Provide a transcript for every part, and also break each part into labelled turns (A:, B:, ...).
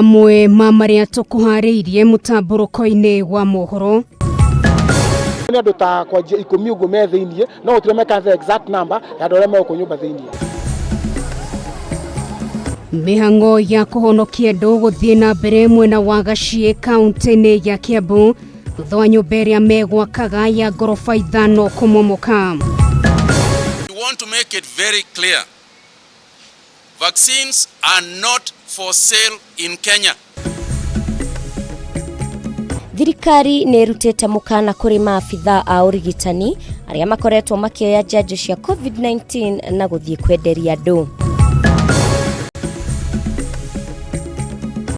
A: mamwe maria tukuhariirie mutamburuko-ini wa mohoro
B: ni andu ta kwa 10 uguo me thiini no utiremeka the exact number ya andu aria me ku nyumba thiini.
A: Mihango ya kuhonokia andu guthie na mbere mwena wa Gaciĩ kaunti-ini ya Kiambu thutha wa nyumba iria megwakaga ya ngorofa 5 kumomoka.
C: We want to make it very clear. Vaccines are not for sale in Kenya.
D: Thirikari nerutete mukana kuri maafitha a urigitani aria makoretwo makioya njanjo cia COVID-19 na guthie kwenderia andu.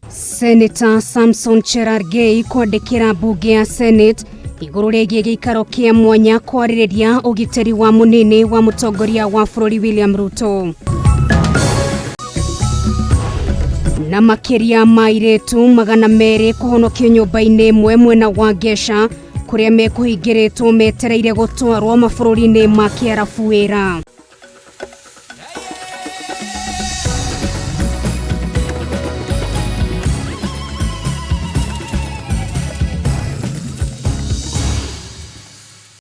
A: Senator Samson Cherargei kwandikira bunge ya Senate iguru rigie giikaro kia mwanya kwaririria ugiteri wa munene wa mutongoria wa bururi William Ruto. Na makiria mairetu magana mere kuhonokio nyumba-ini imwe mwena wa Gesha kuria mekuhingiritwo metereire gutwarwo mabururi-ini ma Kiarabu wira.